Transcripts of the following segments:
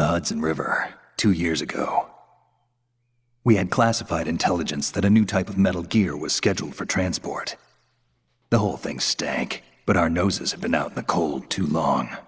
the Hudson River 2 years ago. We had classified intelligence that a new type of metal gear was scheduled for transport. The whole thing stank, but our noses had been out in the cold too long.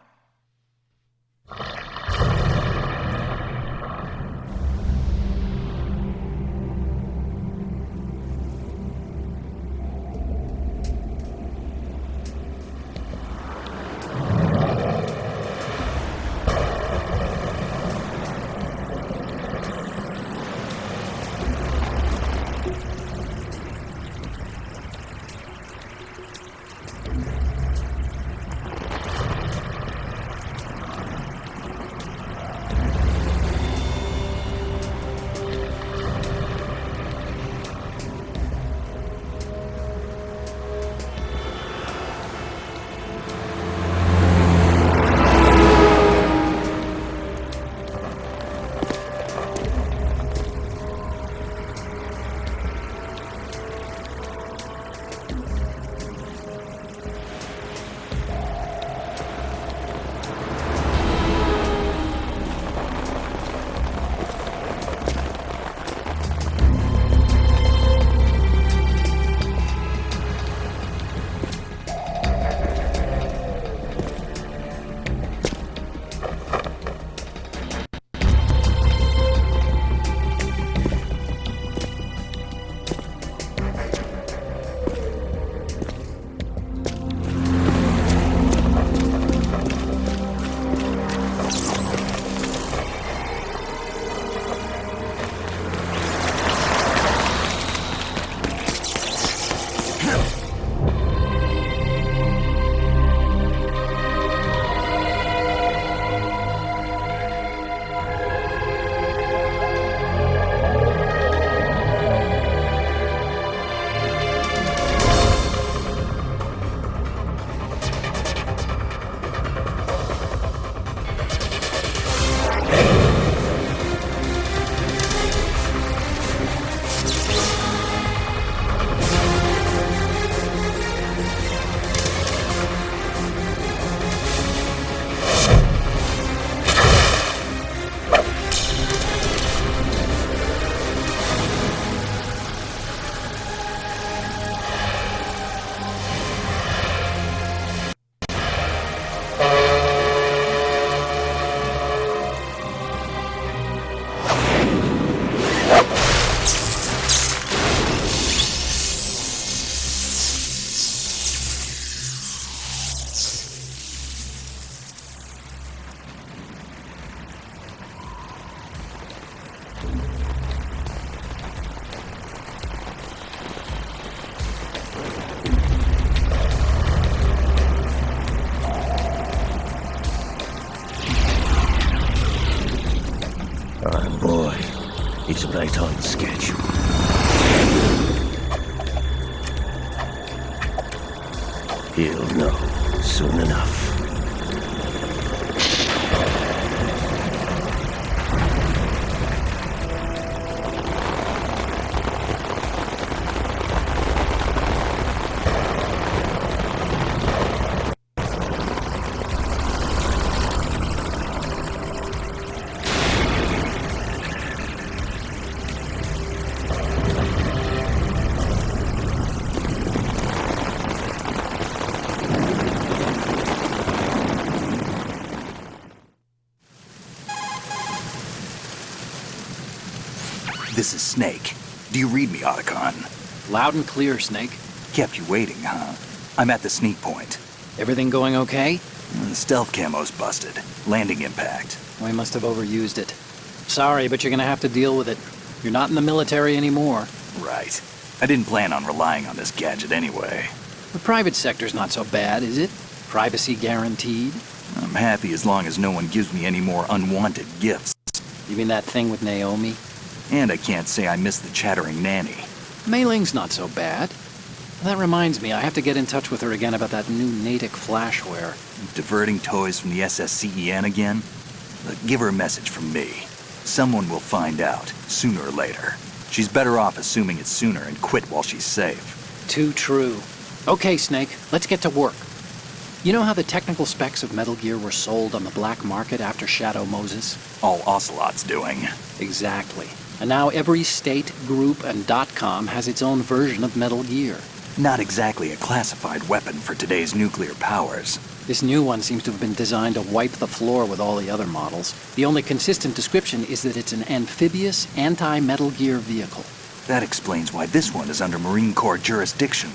It's right on schedule. He'll know soon enough. This is Snake. Do you read me, Otacon? Loud and clear, Snake. Kept you waiting, huh? I'm at the sneak point. Everything going okay? The stealth camo's busted. Landing impact. We must have overused it. Sorry, but you're gonna have to deal with it. You're not in the military anymore. Right. I didn't plan on relying on this gadget anyway. The private sector's not so bad, is it? Privacy guaranteed? I'm happy as long as no one gives me any more unwanted gifts. You mean that thing with Naomi? And I can't say I miss the chattering nanny. Mei Ling's not so bad. That reminds me, I have to get in touch with her again about that new Natick flashware. Diverting toys from the SSCEN again? Give her a message from me. Someone will find out, sooner or later. She's better off assuming it's sooner and quit while she's safe. Too true. Okay, Snake, let's get to work. You know how the technical specs of Metal Gear were sold on the black market after Shadow Moses? All Ocelot's doing. Exactly. And now every state, group, and .com has its own version of Metal Gear. Not exactly a classified weapon for today's nuclear powers. This new one seems to have been designed to wipe the floor with all the other models. The only consistent description is that it's an amphibious, anti-Metal Gear vehicle. That explains why this one is under Marine Corps jurisdiction.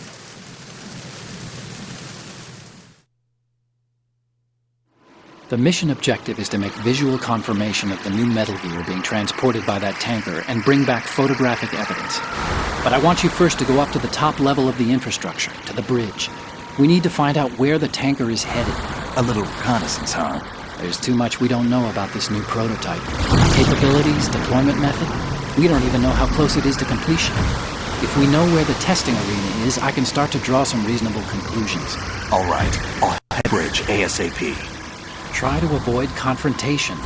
The mission objective is to make visual confirmation of the new Metal Gear being transported by that tanker and bring back photographic evidence. But I want you first to go up to the top level of the infrastructure, to the bridge. We need to find out where the tanker is headed. A little reconnaissance, huh? There's too much we don't know about this new prototype. Capabilities, deployment method. We don't even know how close it is to completion. If we know where the testing arena is, I can start to draw some reasonable conclusions. All right, I'll head bridge ASAP. Try to avoid confrontations.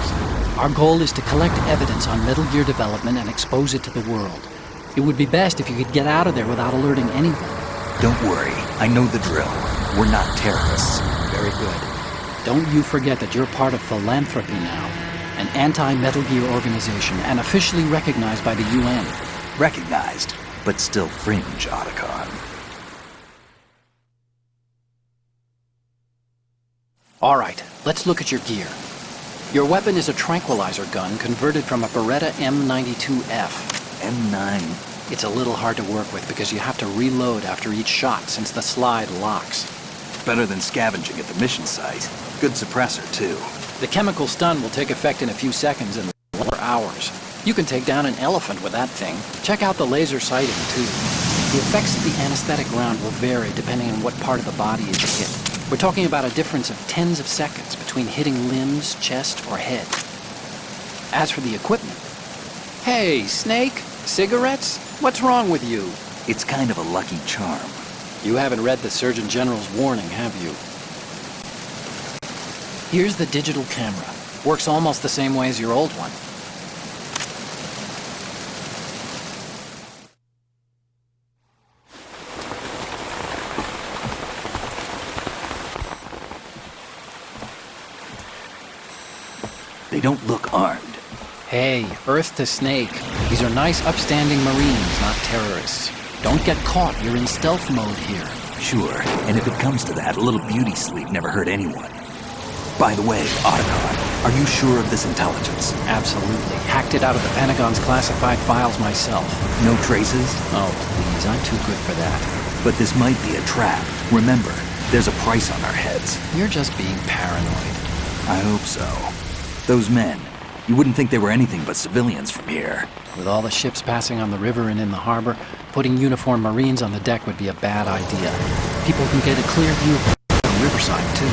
Our goal is to collect evidence on Metal Gear development and expose it to the world. It would be best if you could get out of there without alerting anyone. Don't worry, I know the drill. We're not terrorists. Very good. Don't you forget that you're part of Philanthropy now, an anti-Metal Gear organization and officially recognized by the UN. Recognized, but still fringe, Otacon. All right, let's look at your gear. Your weapon is a tranquilizer gun converted from a Beretta M92F. M9. It's a little hard to work with because you have to reload after each shot since the slide locks. Better than scavenging at the mission site. Good suppressor, too. The chemical stun will take effect in a few seconds and for hours. You can take down an elephant with that thing. Check out the laser sighting, too. The effects of the anesthetic round will vary depending on what part of the body is hit. We're talking about a difference of tens of seconds between hitting limbs, chest, or head. As for the equipment... Hey, Snake? Cigarettes? What's wrong with you? It's kind of a lucky charm. You haven't read the Surgeon General's warning, have you? Here's the digital camera. Works almost the same way as your old one. They don't look armed. Hey, Earth to Snake. These are nice, upstanding Marines, not terrorists. Don't get caught. You're in stealth mode here. Sure, and if it comes to that, a little beauty sleep never hurt anyone. By the way, Otacon, are you sure of this intelligence? Absolutely. Hacked it out of the Pentagon's classified files myself. No traces? Oh, please, I'm too good for that. But this might be a trap. Remember, there's a price on our heads. You're just being paranoid. I hope so. Those men, you wouldn't think they were anything but civilians from here. With all the ships passing on the river and in the harbor, putting uniformed Marines on the deck would be a bad idea. People can get a clear view of the riverside, too.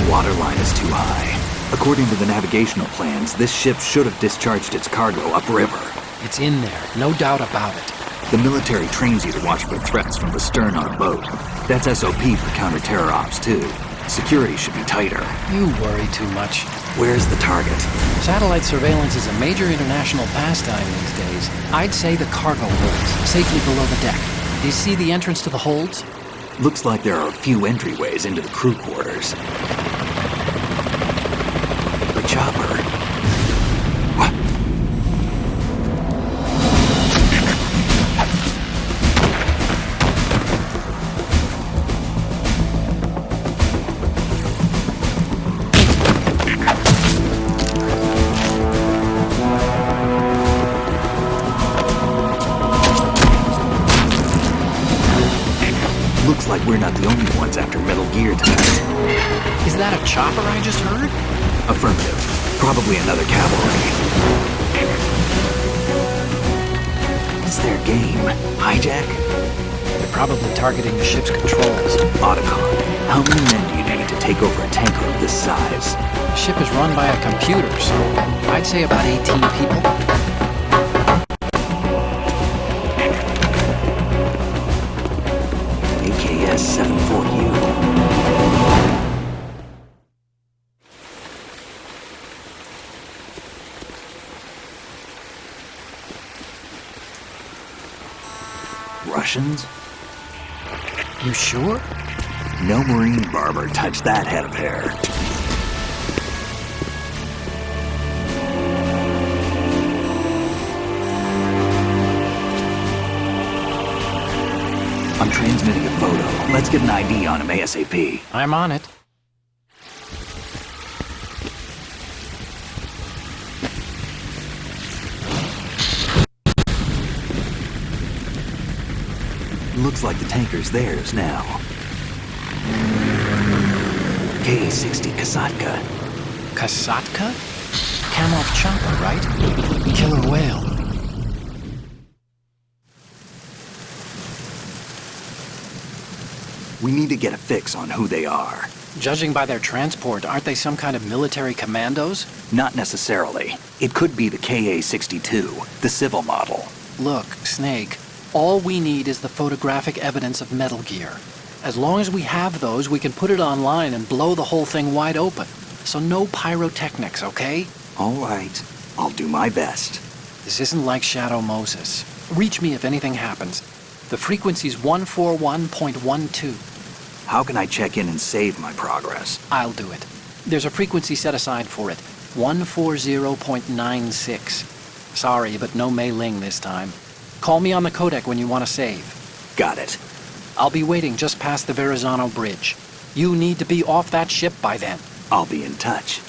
The water line is too high. According to the navigational plans, this ship should have discharged its cargo upriver. It's in there, no doubt about it. The military trains you to watch for threats from the stern on a boat. That's SOP for counter-terror ops, too. Security should be tighter. You worry too much. Where's the target? Satellite surveillance is a major international pastime these days. I'd say the cargo holds, safely below the deck. Do you see the entrance to the holds? Looks like there are a few entryways into the crew quarters. The chopper. What? Looks like we're not the only ones after Metal Gear tonight. Is that a chopper I just heard? Affirmative. Probably another cavalry. It's their game. Hijack? They're probably targeting the ship's controls. Otacon, how many men do you need to take over a tanker of this size? The ship is run by a computer, so I'd say about 18 people. AKS 74U. Russians? You sure? No marine barber touched that head of hair. I'm transmitting a photo. Let's get an ID on him ASAP. I'm on it. Looks like the tanker's theirs now. Ka-60 Kasatka. Kasatka? Kamov chopper, right? Killer whale. We need to get a fix on who they are. Judging by their transport, aren't they some kind of military commandos? Not necessarily. It could be the Ka-62, the civil model. Look, Snake, all we need is the photographic evidence of Metal Gear. As long as we have those, we can put it online and blow the whole thing wide open. So no pyrotechnics, okay? All right. I'll do my best. This isn't like Shadow Moses. Reach me if anything happens. The frequency's 141.12. How can I check in and save my progress? I'll do it. There's a frequency set aside for it. 140.96. Sorry, but no Mei Ling this time. Call me on the codec when you want to save. Got it. I'll be waiting just past the Verrazano Bridge. You need to be off that ship by then. I'll be in touch.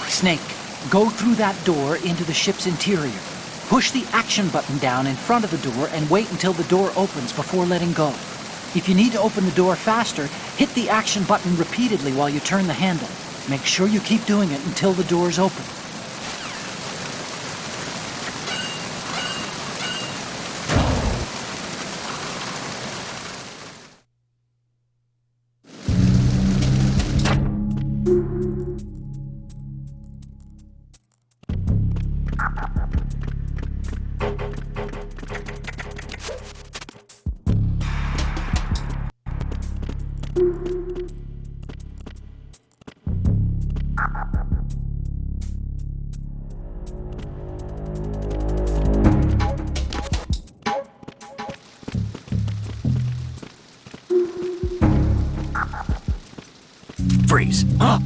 Snake, go through that door into the ship's interior. Push the action button down in front of the door and wait until the door opens before letting go. If you need to open the door faster, hit the action button repeatedly while you turn the handle. Make sure you keep doing it until the door's open. Freeze. Huh?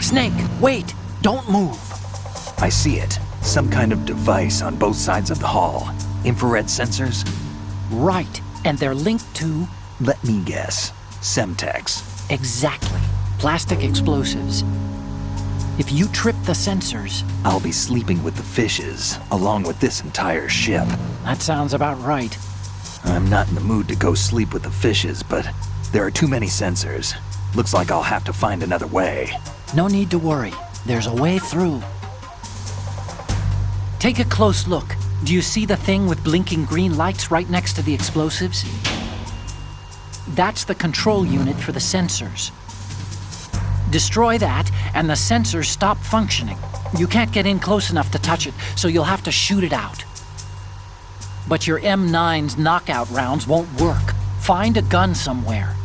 Snake, wait! Don't move! I see it. Some kind of device on both sides of the hall. Infrared sensors? Right, and they're linked to... Let me guess. Semtex. Exactly. Plastic explosives. If you trip the sensors... I'll be sleeping with the fishes, along with this entire ship. That sounds about right. I'm not in the mood to go sleep with the fishes, but there are too many sensors. Looks like I'll have to find another way. No need to worry. There's a way through. Take a close look. Do you see the thing with blinking green lights right next to the explosives? That's the control unit for the sensors. Destroy that, and the sensors stop functioning. You can't get in close enough to touch it, so you'll have to shoot it out. But your M9's knockout rounds won't work. Find a gun somewhere.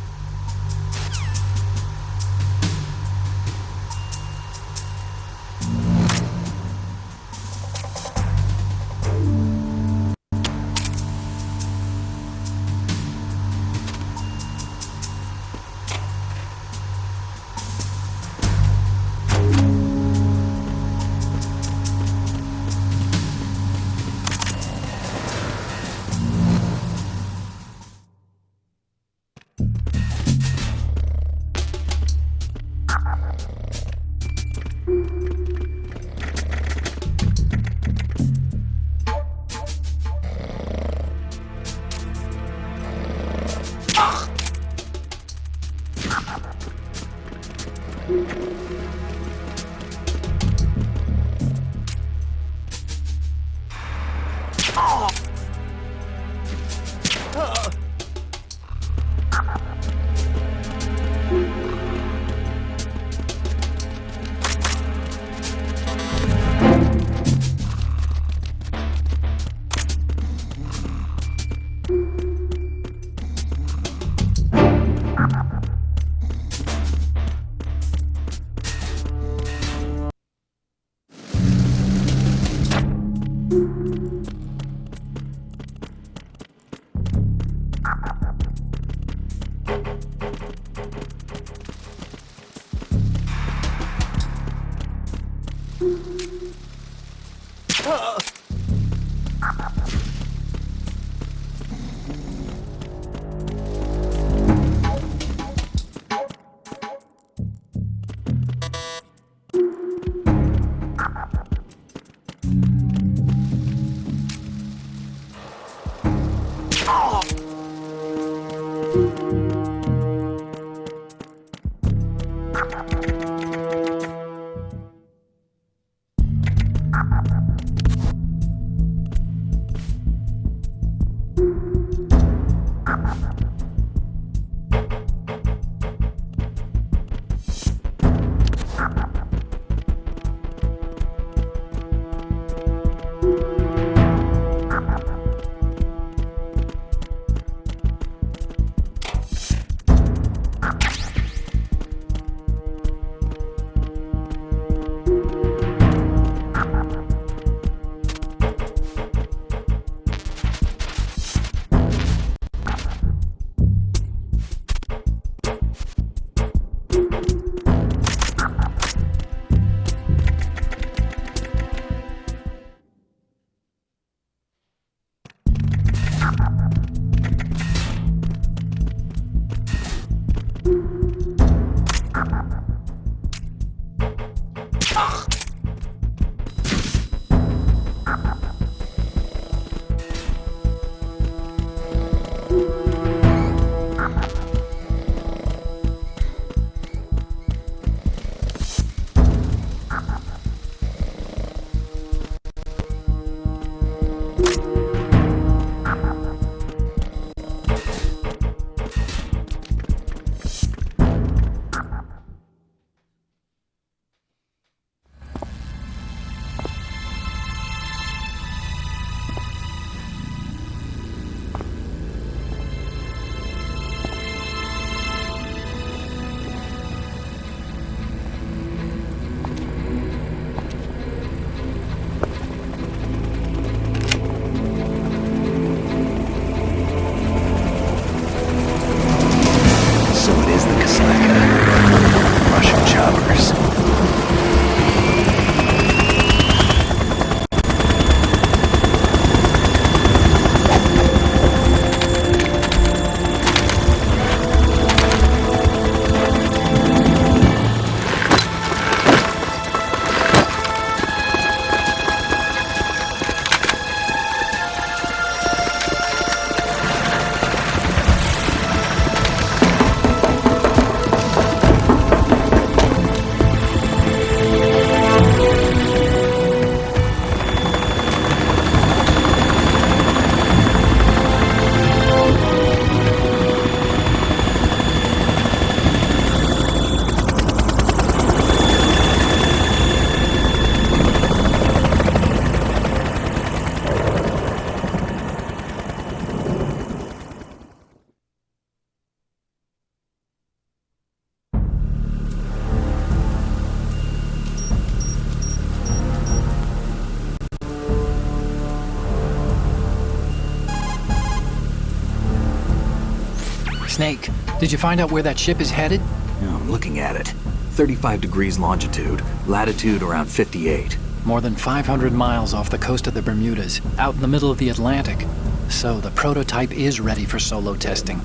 Snake, did you find out where that ship is headed? Yeah, I'm looking at it. 35 degrees longitude, latitude around 58. More than 500 miles off the coast of the Bermudas, out in the middle of the Atlantic. So the prototype is ready for solo testing.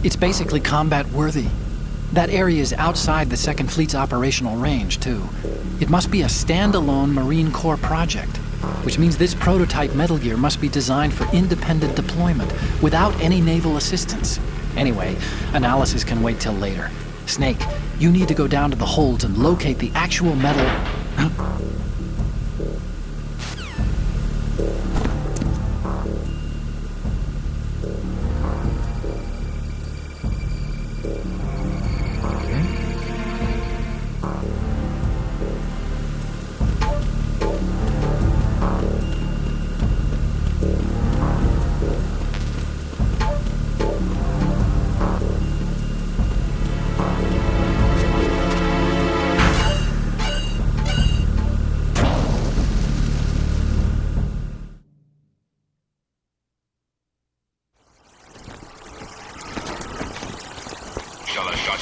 It's basically combat-worthy. That area is outside the Second Fleet's operational range, too. It must be a standalone Marine Corps project, which means this prototype Metal Gear must be designed for independent deployment, without any naval assistance. Anyway, analysis can wait till later. Snake, you need to go down to the holds and locate the actual metal...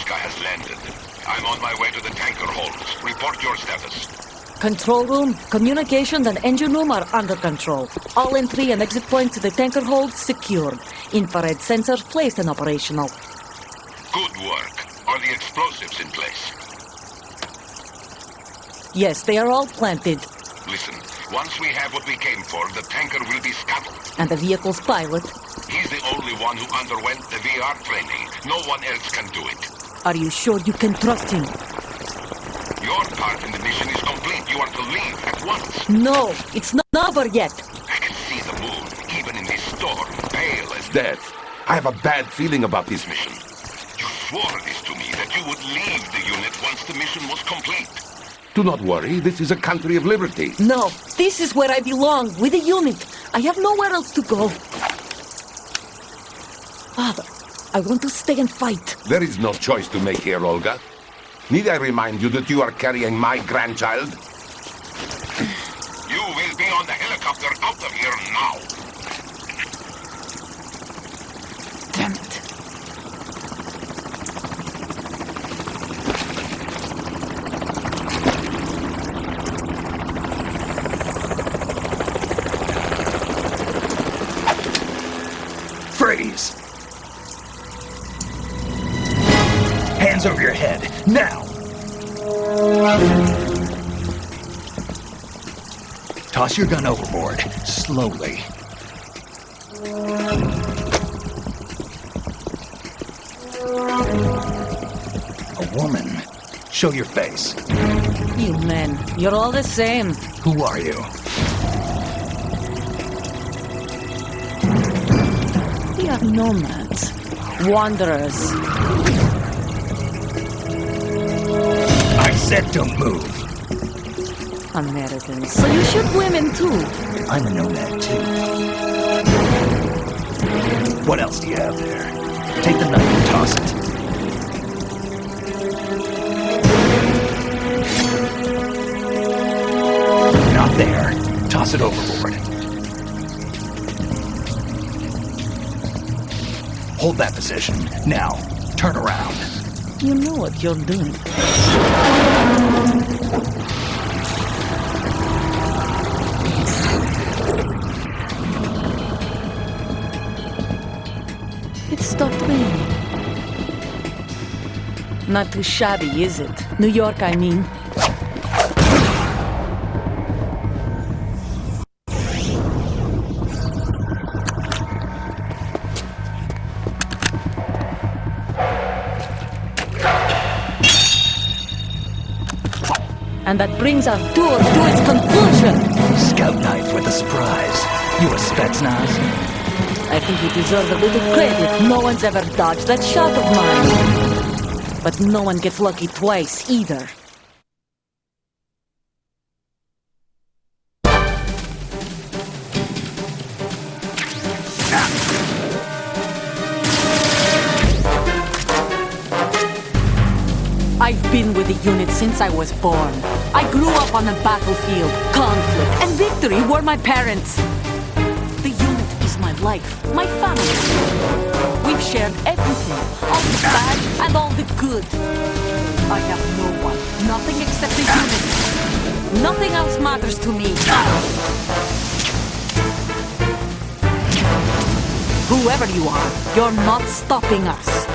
has landed. I'm on my way to the tanker holds. Report your status. Control room, communications, and engine room are under control. All entry and exit points to the tanker hold secured. Infrared sensors placed and operational. Good work. Are the explosives in place? Yes, they are all planted. Listen, once we have what we came for, the tanker will be scuttled. And the vehicle's pilot? He's the only one who underwent the VR training. No one else can do it. Are you sure you can trust him? Your part in the mission is complete. You are to leave at once. No, it's not over yet. I can see the moon, even in this storm, pale as death. I have a bad feeling about this mission. You swore this to me, that you would leave the unit once the mission was complete. Do not worry, this is a country of liberty. No, this is where I belong, with the unit. I have nowhere else to go. Father, I want to stay and fight. There is no choice to make here, Olga. Need I remind you that you are carrying my grandchild? You will be on the helicopter out of here now. Damn it. Freeze! Hands over your head, now! Toss your gun overboard, slowly. A woman. Show your face. You men, you're all the same. Who are you? We are nomads. Wanderers. I said don't move. Americans. So you shoot women too. I'm a nomad too. What else do you have there? Take the knife and toss it. Not there. Toss it overboard. Hold that position. Now, turn around. You know what you're doing. It stopped raining. Not too shabby, is it? New York, I mean. And that brings our tour to its conclusion. Scout knife with a surprise. You a Spetsnaz? I think you deserve a little credit. No one's ever dodged that shot of mine. But no one gets lucky twice, either. I've been with the unit since I was born. I grew up on the battlefield. Conflict and victory were my parents. The unit is my of life, my family. We've shared everything, all the bad and all the good. I have no one, nothing except the human. Nothing else matters to me. Whoever you are, you're not stopping us.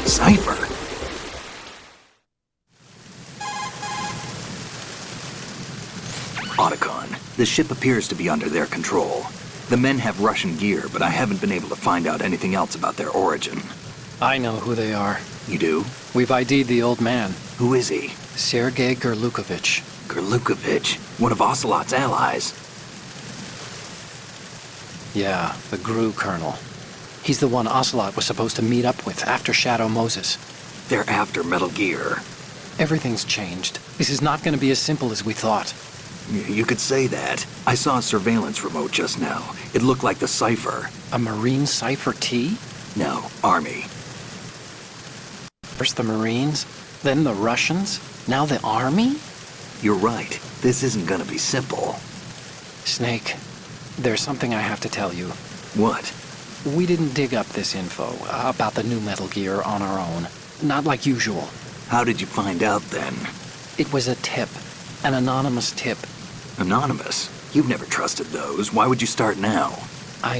Cipher. Otacon, the ship appears to be under their control. The men have Russian gear, but I haven't been able to find out anything else about their origin. I know who they are. You do? We've ID'd the old man, Who is he? Sergei Gerlukovich. Gerlukovich, one of Ocelot's allies. Yeah, the GRU colonel. He's the one Ocelot was supposed to meet up with after Shadow Moses. They're after Metal Gear. Everything's changed. This is not going to be as simple as we thought. You could say that. I saw a surveillance remote just now. It looked like the Cipher. A Marine Cipher T? No, Army. First the Marines, then the Russians, now the Army? You're right. This isn't gonna be simple. Snake, there's something I have to tell you. What? We didn't dig up this info about the new Metal Gear on our own. Not like usual. How did you find out then? It was a tip. An anonymous tip. Anonymous? You've never trusted those. Why would you start now? I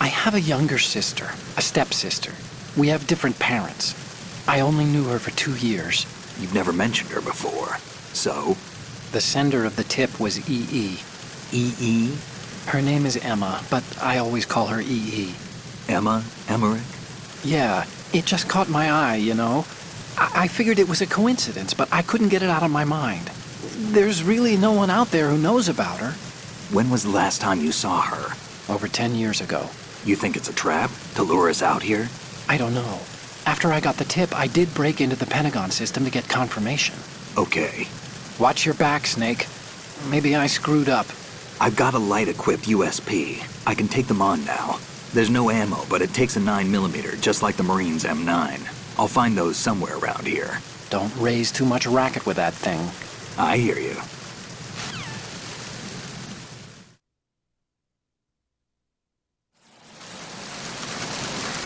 have a younger sister, a stepsister. We have different parents. I only knew her for 2 years. You've never mentioned her before. So? The sender of the tip was EE. EE? Her name is Emma, but I always call her EE. Emma? Emmerich? Yeah, it just caught my eye, you know? I figured it was a coincidence, but I couldn't get it out of my mind. There's really no one out there who knows about her. When was the last time you saw her? Over 10 years ago. You think it's a trap? To lure us out here? I don't know. After I got the tip, I did break into the Pentagon system to get confirmation. Okay. Watch your back, Snake. Maybe I screwed up. I've got a light-equipped USP. I can take them on now. There's no ammo, but it takes a 9mm, just like the Marines' M9. I'll find those somewhere around here. Don't raise too much racket with that thing. I hear you.